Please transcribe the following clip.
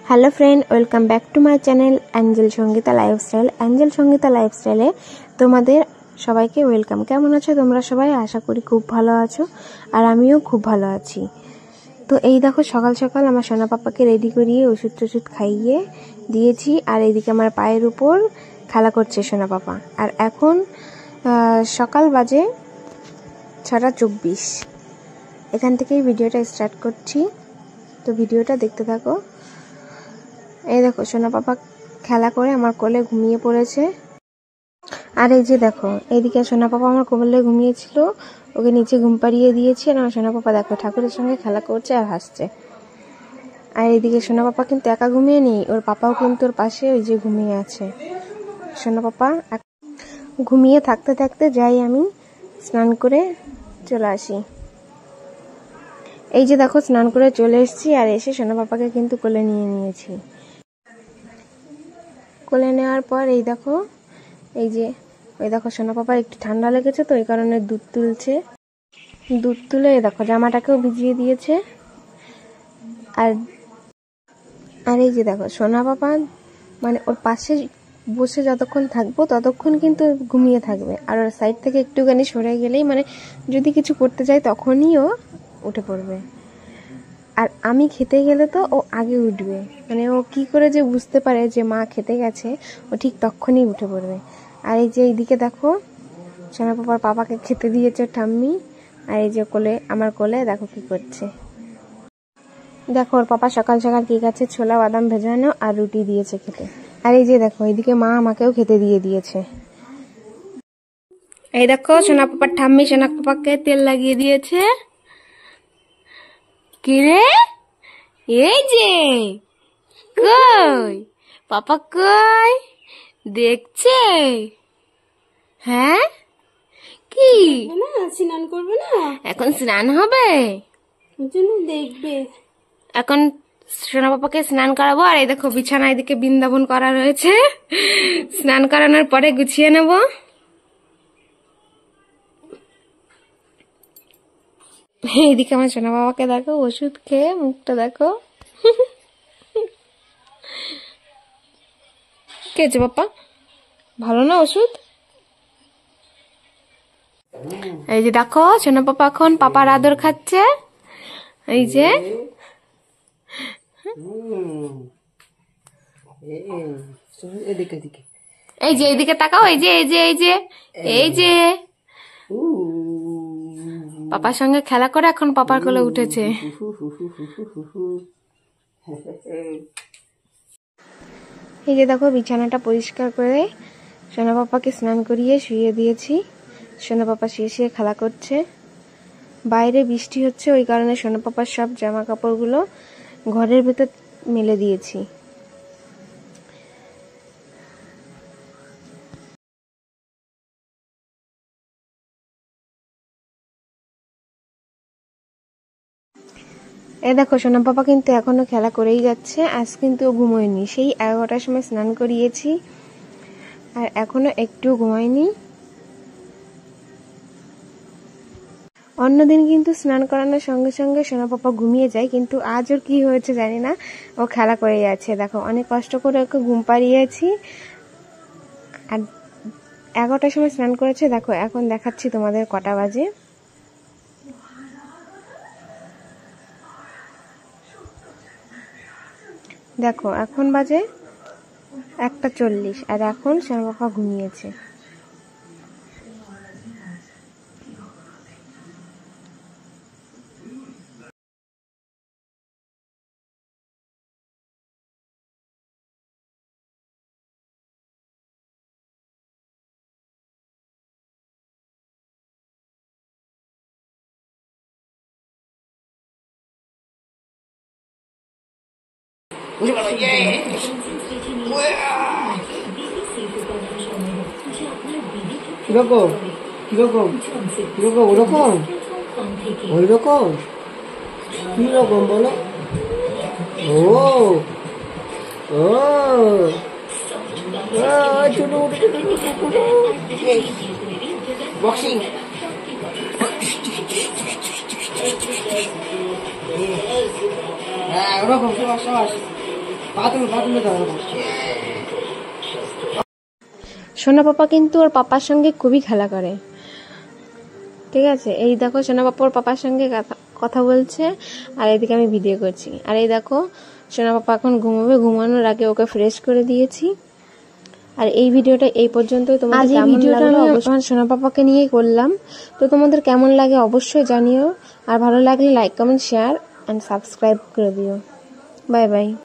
Hello friend, welcome back to my channel angel Sangeeta lifestyle. Angel Sangeeta লাইফস্টাইলে তোমাদের সবাইকে welcome. কেমন আছো তোমরা সবাই? আশা করি খুব ভালো আছো, আর আমিও খুব ভালো আছি। তো এই দেখো, সকাল সকাল আমার সোনা পাপাকে রেডি করিয়ে ওষুধ টষুধ খাইয়ে দিয়েছি, আর এইদিকে আমার পায়ের উপর খেলা করছে সোনা পাপা। আর এখন সকাল বাজে 6:24। এখান থেকেই ভিডিওটা স্টার্ট করছি, তো ভিডিওটা দেখতে থাকো। এই দেখো, সোনা পাপা খেলা করে আমার কোলে ঘুমিয়ে পড়েছে। আর এই যে দেখো, এইদিকে সোনা পাপা আমার কোলে ঘুমিয়েছিল, ওকে নিচে ঘুম পাড়িয়ে দিয়েছি। আর আমার সোনা পাপা দেখো ঠাকুরের সঙ্গে খেলা করছে আর হাসছে। আর এইদিকে সোনা পাপা কিন্তু একা ঘুমিয়ে নেই, ওর পাপাও কিন্তু ওর পাশে ওই যে ঘুমিয়ে আছে। সোনা পাপা ঘুমিয়ে থাকতে থাকতে যাই আমি স্নান করে চলে আসি। এই যে দেখো, স্নান করে চলে এসেছি, আর এসে সোনা পাপাকে কিন্তু কোলে নিয়ে নিয়েছি। কোলে নেওয়ার পর এই দেখো, ওই দেখো সোনা পাপার একটু ঠান্ডা লেগেছে, তো এই কারণে দুধ তুলছে। দুধ তুলে এই দেখো জামাটাকেও ভিজিয়ে দিয়েছে। আর এই যে দেখো, সোনা পাপা মানে ওর পাশে বসে যতক্ষণ থাকবো ততক্ষণ কিন্তু ঘুমিয়ে থাকবে, আর ওর সাইড থেকে একটুখানি সরে গেলেই মানে যদি কিছু করতে চাই তখনই ও উঠে পড়বে। আর আমি খেতে গেলে তো ও আগে উঠবে, মানে ও কি করে যে বুঝতে পারে যে মা খেতে গেছে, ও ঠিক তখনই উঠে পড়বে। আর এই যে এইদিকে দেখো, সোনা পাপার পাপাকে খেতে দিয়েছে ঠাম্মি, আর এই যে কোলে আমার কোলে দেখো কি করছে। দেখো ওর পাপা সকাল সকাল কি খাচ্ছে, ছোলা বাদাম ভেজানো আর রুটি দিয়েছে খেতে। আর এই যে দেখো, এইদিকে মা আমাকেও খেতে দিয়ে দিয়েছে। এই দেখো, সোনা পাপার ঠাম্মি সোনা পাপাকে তেল লাগিয়ে দিয়েছে। কি রে, এই যে কই পাপা, কই দেখছে? হ্যাঁ, কি না স্নান করবে না? এখন স্নান হবে, দেখবে। এখন সোনা পাপাকে স্নান করাবো। আর এই দেখো, বিছানা এদিকে বৃন্দাবন করা রয়েছে, স্নান করানোর পরে গুছিয়ে নেব। এইদিকে আমার সোনা বাবাকে দেখো ওষুধ খেয়ে মুখটা দেখো। কে আছে পাপা, ভালো না ওষুধ? এই যে দেখো, সোনা পাপা এখন পাপার আদর খাচ্ছে। এই যে এই যে এইদিকে তাকাও, এই যে এই যে এই যে এই যে পাপার সঙ্গে খেলা করে এখন পাপার কোলে উঠেছে। এই যে দেখো, বিছানাটা পরিষ্কার করে সোনা পাপাকে স্নান করিয়ে শুইয়ে দিয়েছি। সোনা পাপা শুয়ে শুয়ে খেলা করছে। বাইরে বৃষ্টি হচ্ছে, ওই কারণে সোনা পাপার সব জামা কাপড়গুলো ঘরের ভেতর মেলে দিয়েছি। এই দেখো, সোনা পাপা কিন্তু এখনো খেলা করেই যাচ্ছে। আজ কিন্তু ও ঘুমোয়নি, সেই 11টার সময় স্নান করিয়েছি, আর এখনো একটু ঘুমায়নি। অন্যদিন কিন্তু স্নান করানোর সঙ্গে সঙ্গে সোনা পাপা ঘুমিয়ে যায়, কিন্তু আজ ওর কি হয়েছে জানি না, ও খেলা করে যাচ্ছে। দেখো, অনেক কষ্ট করে ওকে ঘুম পাড়িয়েছি, আর 11টার সময় স্নান করেছে। দেখো এখন দেখাচ্ছি তোমাদের কটা বাজে। দেখো এখন বাজে 1:40, আর এখন সোনা পাপা ঘুমিয়েছে। কিরকম কিরকম কিরকম ওরকম ওই রকম কিরকম বলো? ও ও বক্সিং হ্যাঁ ওরকম সবাস তুলে দাও। সোনা পাপা কিন্তু ওর পাপার সঙ্গে খুবই খেলা করে, ঠিক আছে। এই দেখো সোনা পাপা ওর পাপার সঙ্গে কথা বলছে, আর এদিকে আমি ভিডিও করছি। আর এই দেখো সোনা পাপা এখন ঘুমাবে, ঘুমানোর আগে ওকে ফ্রেশ করে দিয়েছি। আর এই ভিডিওটা এই পর্যন্তই। তোমাদের কেমন লাগলো? অবশ্যই সোনা পাপাকে নিয়েই করলাম। তো তোমাদের কেমন লাগে অবশ্যই জানিও, আর ভালো লাগলে like comment share and subscribe করে দিও। Bye by.